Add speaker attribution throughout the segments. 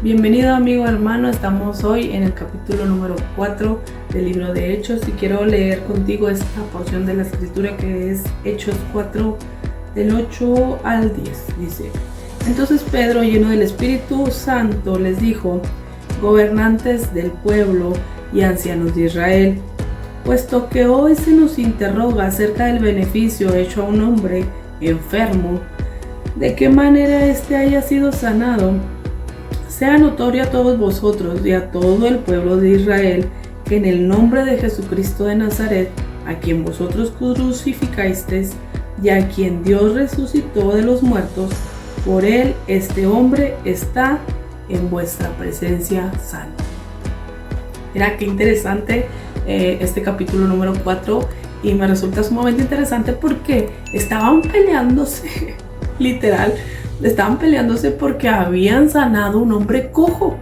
Speaker 1: Bienvenido amigo hermano, estamos hoy en el capítulo número 4 del libro de Hechos y quiero leer contigo esta porción de la escritura que es Hechos 4 del 8 al 10. Dice: Entonces Pedro, lleno del Espíritu Santo, les dijo: gobernantes del pueblo y ancianos de Israel, puesto que hoy se nos interroga acerca del beneficio hecho a un hombre enfermo, de qué manera éste haya sido sanado, sea notorio a todos vosotros y a todo el pueblo de Israel que en el nombre de Jesucristo de Nazaret, a quien vosotros crucificasteis y a quien Dios resucitó de los muertos, por él este hombre está en vuestra presencia sano. Mira qué interesante este capítulo número 4, y me resulta sumamente interesante porque estaban peleándose, literal, estaban peleándose porque habían sanado un hombre cojo.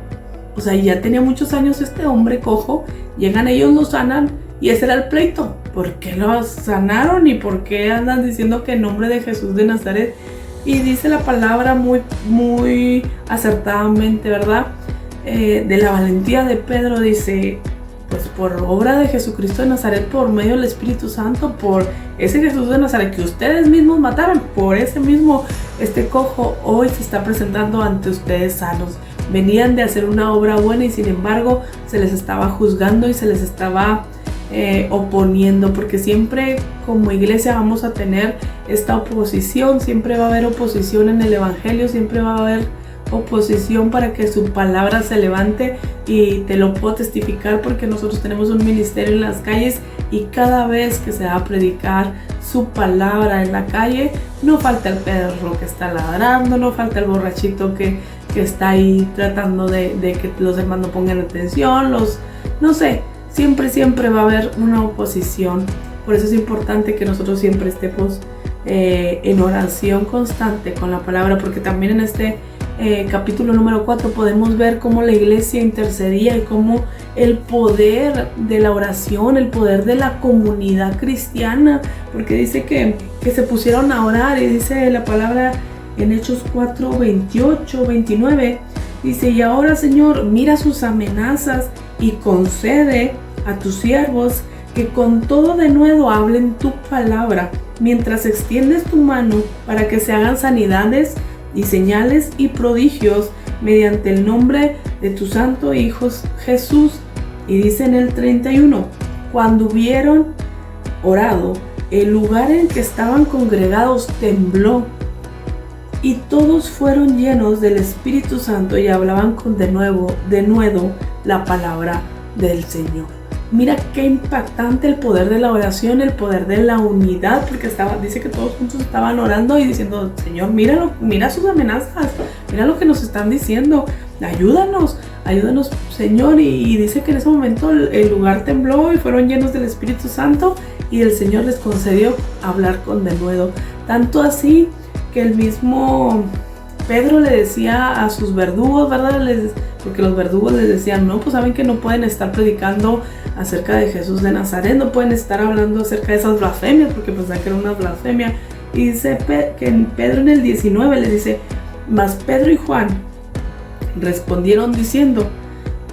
Speaker 1: O sea, ya tenía muchos años este hombre cojo, llegan ellos, lo sanan y ese era el pleito. ¿Por qué lo sanaron y por qué andan diciendo que en nombre de Jesús de Nazaret? Y dice la palabra muy acertadamente, ¿verdad? De la valentía de Pedro, dice: pues por obra de Jesucristo de Nazaret, por medio del Espíritu Santo, por ese Jesús de Nazaret que ustedes mismos mataron, por ese mismo este cojo hoy se está presentando ante ustedes sanos. Venían de hacer una obra buena y sin embargo se les estaba juzgando y se les estaba oponiendo, porque siempre como iglesia vamos a tener esta oposición, siempre va a haber oposición en el evangelio, siempre va a haber oposición para que su palabra se levante, y te lo puedo testificar porque nosotros tenemos un ministerio en las calles y cada vez que se va a predicar su palabra en la calle, no falta el perro que está ladrando, no falta el borrachito que está ahí tratando de que los demás no pongan atención, no sé, siempre va a haber una oposición. Por eso es importante que nosotros siempre estemos en oración constante con la palabra, porque también en este capítulo número 4 podemos ver cómo la iglesia intercedía y cómo el poder de la oración, el poder de la comunidad cristiana, porque dice que se pusieron a orar, y dice la palabra en Hechos 4, 28, 29, dice: y ahora, Señor, mira sus amenazas y concede a tus siervos que con todo denuedo hablen tu palabra, mientras extiendes tu mano para que se hagan sanidades y señales y prodigios mediante el nombre de tu santo Hijo Jesús. Y dice en el 31: cuando hubieron orado, el lugar en que estaban congregados tembló, y todos fueron llenos del Espíritu Santo y hablaban con denuedo la palabra del Señor. Mira qué impactante el poder de la oración, el poder de la unidad, porque dice que todos juntos estaban orando y diciendo: Señor, mira sus amenazas, mira lo que nos están diciendo, ayúdanos, Señor. Y dice que en ese momento el lugar tembló y fueron llenos del Espíritu Santo, y el Señor les concedió hablar con denuedo. Tanto así que el mismo Pedro le decía a sus verdugos, ¿verdad? Porque los verdugos les decían: no, pues saben que no pueden estar predicando acerca de Jesús de Nazaret, no pueden estar hablando acerca de esas blasfemias, porque pensaban que era una blasfemia. Y dice que Pedro en el 19 les dice: mas Pedro y Juan respondieron diciendo: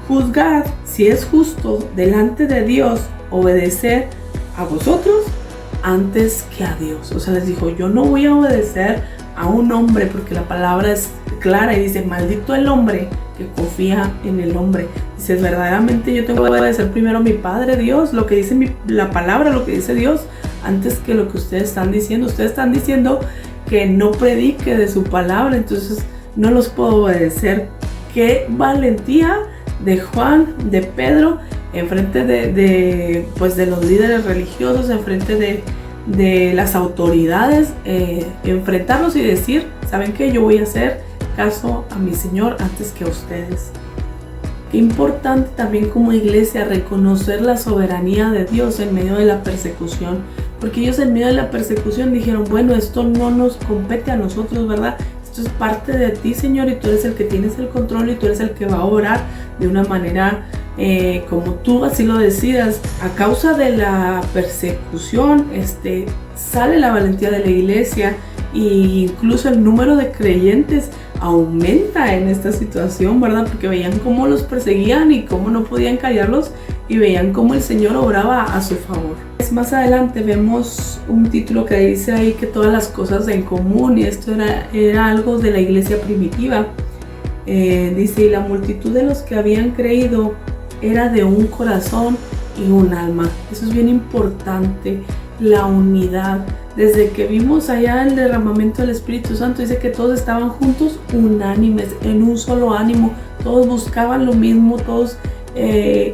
Speaker 1: juzgad si es justo delante de Dios obedecer a vosotros antes que a Dios. O sea, les dijo: yo no voy a obedecer a un hombre, porque la palabra es clara y dice: maldito el hombre que confía en el hombre. Dice: verdaderamente yo tengo que obedecer primero a mi Padre Dios, lo que dice la palabra, lo que dice Dios, antes que lo que ustedes están diciendo. Ustedes están diciendo que no predique de su palabra, entonces no los puedo obedecer. Qué valentía de Juan, de Pedro, enfrente de los líderes religiosos, enfrente de las autoridades, enfrentarlos y decir: ¿saben qué? Yo voy a hacer caso a mi Señor antes que a ustedes. Qué importante también como iglesia reconocer la soberanía de Dios en medio de la persecución, porque ellos en medio de la persecución dijeron: bueno, esto no nos compete a nosotros, ¿verdad? Esto es parte de ti, Señor, y tú eres el que tienes el control y tú eres el que va a orar de una manera como tú así lo decidas. A causa de la persecución sale la valentía de la iglesia y incluso el número de creyentes aumenta en esta situación, ¿verdad? Porque veían cómo los perseguían y cómo no podían callarlos y veían cómo el Señor obraba a su favor. Más adelante vemos un título que dice ahí que todas las cosas en común, y esto era algo de la iglesia primitiva. Dice, y la multitud de los que habían creído era de un corazón y un alma. Eso es bien importante, la unidad. Desde que vimos allá el derramamiento del Espíritu Santo, dice que todos estaban juntos, unánimes, en un solo ánimo. Todos buscaban lo mismo, todos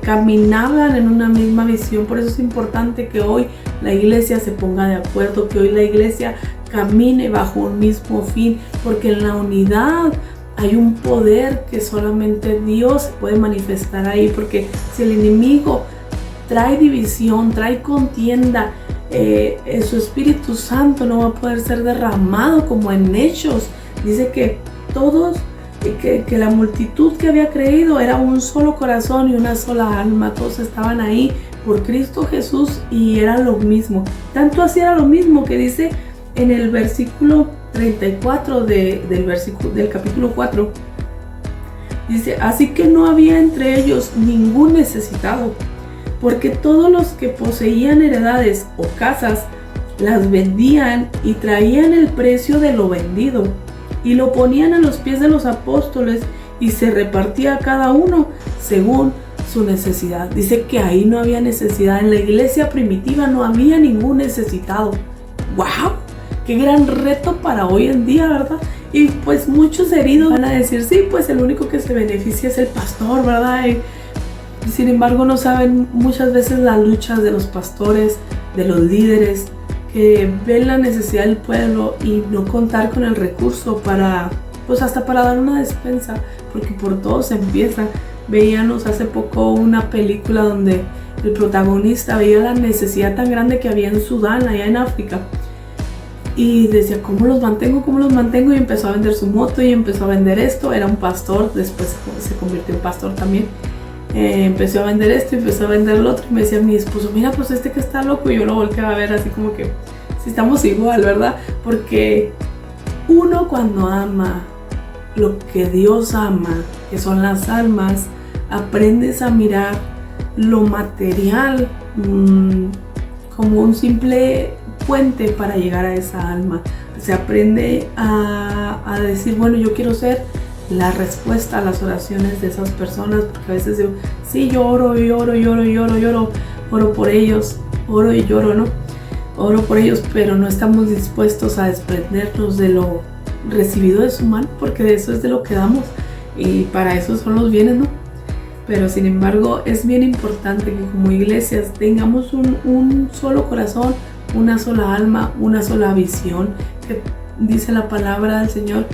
Speaker 1: caminaban en una misma visión. Por eso es importante que hoy la iglesia se ponga de acuerdo, que hoy la iglesia camine bajo un mismo fin, porque en la unidad hay un poder que solamente Dios puede manifestar ahí. Porque si el enemigo trae división, trae contienda, su Espíritu Santo no va a poder ser derramado como en Hechos. Dice que todos, que la multitud que había creído era un solo corazón y una sola alma. Todos estaban ahí por Cristo Jesús y era lo mismo. Tanto así era lo mismo que dice en el versículo 34 del capítulo 4. Dice, así que no había entre ellos ningún necesitado, porque todos los que poseían heredades o casas las vendían y traían el precio de lo vendido y lo ponían a los pies de los apóstoles, y se repartía cada uno según su necesidad. Dice que ahí no había necesidad. En la iglesia primitiva no había ningún necesitado. ¡Wow! ¡Qué gran reto para hoy en día!, ¿verdad? Y pues muchos heridos van a decir, sí, pues el único que se beneficia es el pastor, ¿verdad? Y sin embargo no saben muchas veces las luchas de los pastores, de los líderes, que ven la necesidad del pueblo y no contar con el recurso para, pues hasta para dar una despensa, porque por todo se empieza. Veíamos hace poco una película donde el protagonista veía la necesidad tan grande que había en Sudán, allá en África, y decía, ¿cómo los mantengo? ¿Cómo los mantengo? Y empezó a vender su moto y empezó a vender esto. Era un pastor, después se convirtió en pastor también. Empezó a vender esto y empezó a vender lo otro, y me decía mi esposo, mira, pues este que está loco. Y yo lo volteaba a ver así como que si estamos igual, ¿verdad? Porque uno, cuando ama lo que Dios ama, que son las almas, aprendes a mirar lo material como un simple puente para llegar a esa alma. Se aprende a decir, bueno, yo quiero ser la respuesta a las oraciones de esas personas, porque a veces digo, sí, yo oro por ellos, oro y lloro, ¿no? Oro por ellos, pero no estamos dispuestos a desprendernos de lo recibido de su mano, porque de eso es de lo que damos, y para eso son los bienes, ¿no? Pero sin embargo es bien importante que como iglesias tengamos un solo corazón, una sola alma, una sola visión, que dice la palabra del Señor,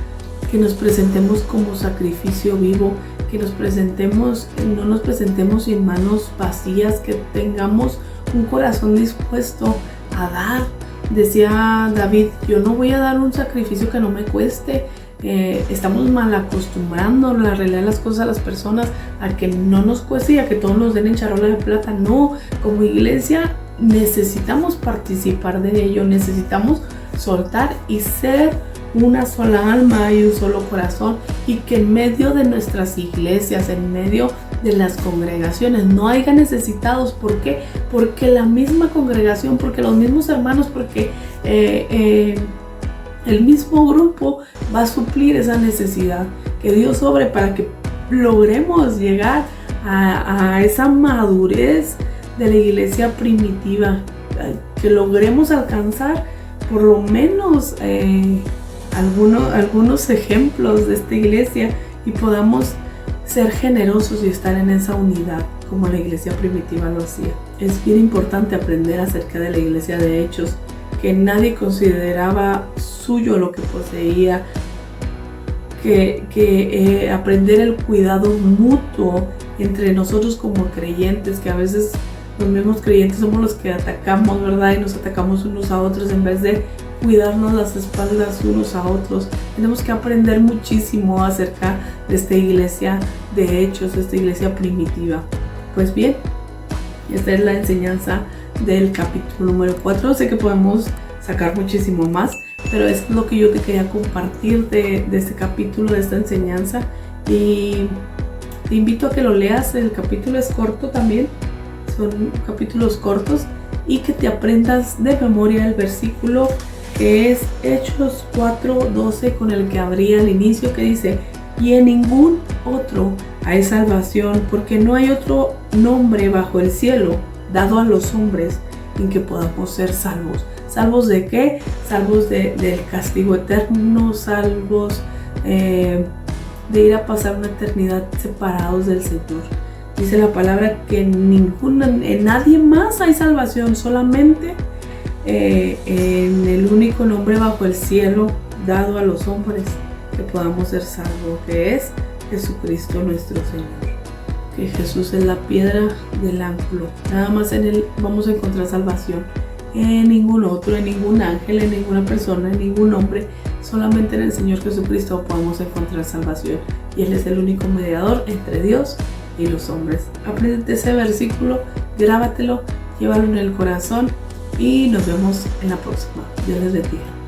Speaker 1: que nos presentemos como sacrificio vivo, que nos presentemos, no nos presentemos sin manos vacías, que tengamos un corazón dispuesto a dar. Decía David, yo no voy a dar un sacrificio que no me cueste. Estamos mal acostumbrando la realidad de las cosas a las personas a que no nos cueste y a que todos nos den en charola de plata. No, como iglesia necesitamos participar de ello, necesitamos soltar y ser una sola alma y un solo corazón, y que en medio de nuestras iglesias, en medio de las congregaciones, no haya necesitados. ¿Por qué? Porque la misma congregación, porque los mismos hermanos, porque el mismo grupo va a suplir esa necesidad. Que Dios obre para que logremos llegar a esa madurez de la iglesia primitiva, que logremos alcanzar por lo menos algunos ejemplos de esta iglesia, y podamos ser generosos y estar en esa unidad como la iglesia primitiva lo hacía. Es bien importante aprender acerca de la iglesia de Hechos, que nadie consideraba suyo lo que poseía, que aprender el cuidado mutuo entre nosotros como creyentes, que a veces los mismos creyentes somos los que atacamos, ¿verdad? Y nos atacamos unos a otros en vez de cuidarnos las espaldas unos a otros. Tenemos que aprender muchísimo acerca de esta iglesia de Hechos, esta iglesia primitiva. Pues bien, esta es la enseñanza del capítulo número 4. Sé que podemos sacar muchísimo más, pero es lo que yo te quería compartir de este capítulo, de esta enseñanza. Y te invito a que lo leas. El capítulo es corto también, son capítulos cortos, y que te aprendas de memoria el versículo que es Hechos 4:12, con el que abría al inicio, que dice: y en ningún otro hay salvación, porque no hay otro nombre bajo el cielo dado a los hombres en que podamos ser salvos. ¿Salvos de qué? Salvos del castigo eterno, salvos de ir a pasar una eternidad separados del Señor. Dice la palabra que en nadie más hay salvación, solamente en el único nombre bajo el cielo dado a los hombres que podamos ser salvos, que es Jesucristo nuestro Señor. Que Jesús es la piedra del ángulo. Nada más en Él vamos a encontrar salvación. En ningún otro, en ningún ángel, en ninguna persona, en ningún hombre. Solamente en el Señor Jesucristo podemos encontrar salvación. Y Él es el único mediador entre Dios y los hombres. Apréndete ese versículo, grábatelo, llévalo en el corazón y nos vemos en la próxima. Dios les bendiga.